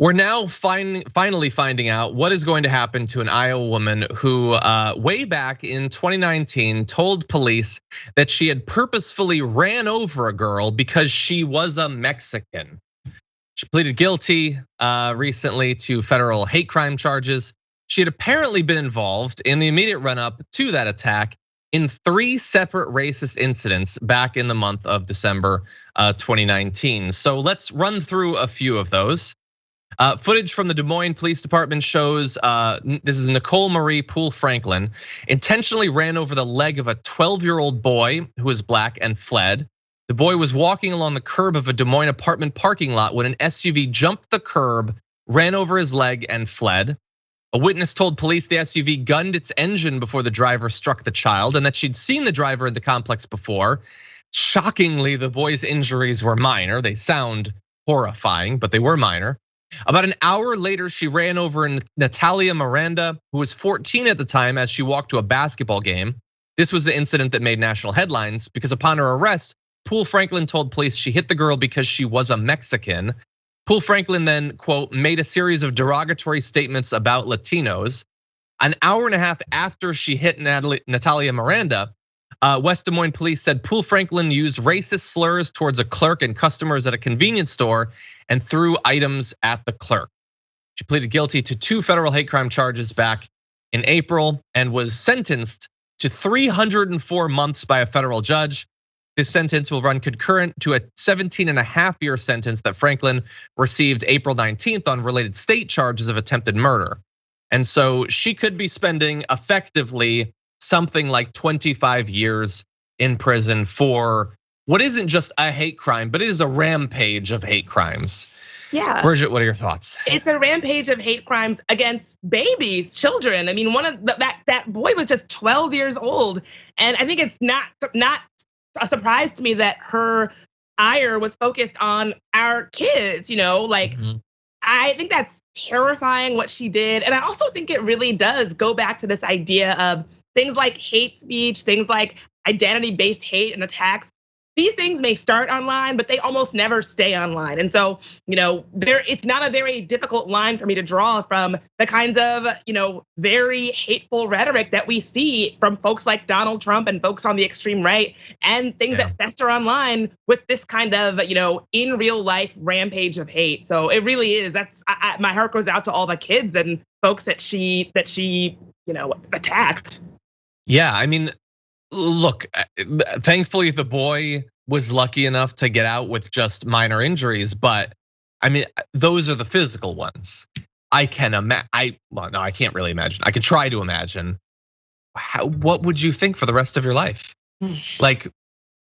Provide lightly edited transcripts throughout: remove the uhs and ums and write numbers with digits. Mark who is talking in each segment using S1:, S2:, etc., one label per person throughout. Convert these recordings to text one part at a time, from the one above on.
S1: We're now finally finding out what is going to happen to an Iowa woman who way back in 2019 told police that she had purposefully ran over a girl because she was a Mexican. She pleaded guilty recently to federal hate crime charges. She had apparently been involved in the immediate run-up to that attack in 3 separate racist incidents back in the month of December 2019. So let's run through a few of those. Footage from the Des Moines Police Department shows this is Nicole Poole Franklin intentionally ran over the leg of a 12-year-old boy who was black and fled. The boy was walking along the curb of a Des Moines apartment parking lot when an SUV jumped the curb, ran over his leg and fled. A witness told police the SUV gunned its engine before the driver struck the child and that she'd seen the driver in the complex before. Shockingly, the boy's injuries were minor. They sound horrifying, but they were minor. About an hour later, she ran over Natalia Miranda, who was 14 at the time, as she walked to a basketball game. This was the incident that made national headlines because upon her arrest, Poole Franklin told police she hit the girl because she was a Mexican. Poole Franklin then, quote, made a series of derogatory statements about Latinos. An hour and a half after she hit Natalia Miranda, West Des Moines police said Poole Franklin used racist slurs towards a clerk and customers at a convenience store and threw items at the clerk. She pleaded guilty to 2 federal hate crime charges back in April and was sentenced to 304 months by a federal judge. This sentence will run concurrent to a 17.5-year sentence that Franklin received April 19th on related state charges of attempted murder. And so she could be spending effectively something like 25 years in prison for what isn't just a hate crime, but it is a rampage of hate crimes.
S2: Yeah.
S1: Bridget, what are your thoughts?
S2: It's a rampage of hate crimes against babies, children. I mean, that boy was just 12 years old. And I think it's not a surprise to me that her ire was focused on our kids, like I think that's terrifying what she did. And I also think it really does go back to this idea of things like hate speech, things like identity-based hate and attacks. These things may start online, but they almost never stay online. And so, it's not a very difficult line for me to draw from the kinds of, very hateful rhetoric that we see from folks like Donald Trump and folks on the extreme right, and things that fester online with this kind of, in real life rampage of hate. So it really is. My heart goes out to all the kids and folks that she attacked.
S1: Yeah, I mean, look, thankfully the boy was lucky enough to get out with just minor injuries, but I mean, those are the physical ones. I can't really imagine. I could try to imagine. What would you think for the rest of your life? Like,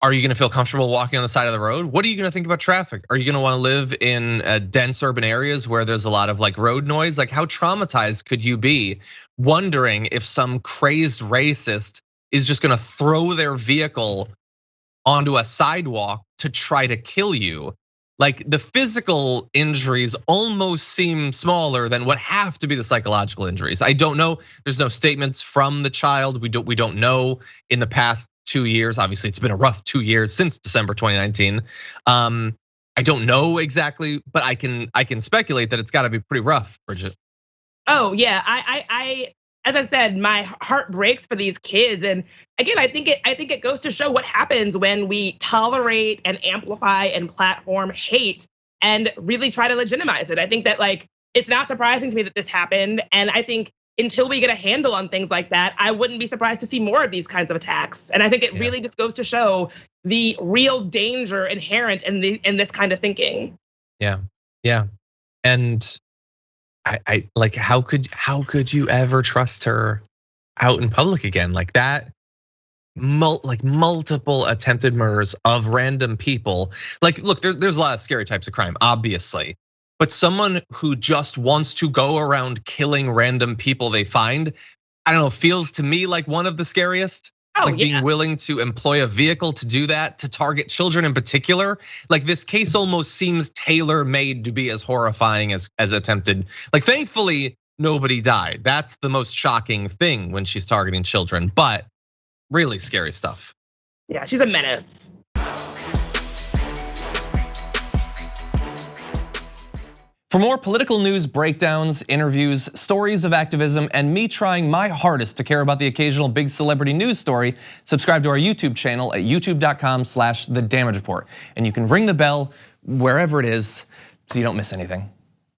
S1: are you gonna feel comfortable walking on the side of the road? What are you gonna think about traffic? Are you gonna wanna live in dense urban areas where there's a lot of like road noise? Like, how traumatized could you be wondering if some crazed racist is just gonna throw their vehicle onto a sidewalk to try to kill you? Like, the physical injuries almost seem smaller than what have to be the psychological injuries. I don't know. There's no statements from the child. We don't know in the past 2 years. Obviously, it's been a rough 2 years since December 2019. I don't know exactly, but I can speculate that it's got to be pretty rough, Bridget.
S2: Oh yeah, I as I said, my heart breaks for these kids. And again, I think it goes to show what happens when we tolerate and amplify and platform hate and really try to legitimize it. I think that it's not surprising to me that this happened. And I think until we get a handle on things like that, I wouldn't be surprised to see more of these kinds of attacks. And I think it really just goes to show the real danger inherent in this kind of thinking.
S1: Yeah. And I like, how could you ever trust her out in public again like that? Multiple attempted murders of random people. Like, look, there's a lot of scary types of crime, obviously, but someone who just wants to go around killing random people they find, I don't know, feels to me like one of the scariest. Being willing to employ a vehicle to do that, to target children in particular. Like, this case almost seems tailor-made to be as horrifying as attempted. Like, thankfully, nobody died. That's the most shocking thing when she's targeting children, but really scary stuff.
S2: Yeah, she's a menace.
S3: For more political news breakdowns, interviews, stories of activism, and me trying my hardest to care about the occasional big celebrity news story, subscribe to our YouTube channel at youtube.com/thedamagereport. And you can ring the bell wherever it is so you don't miss anything.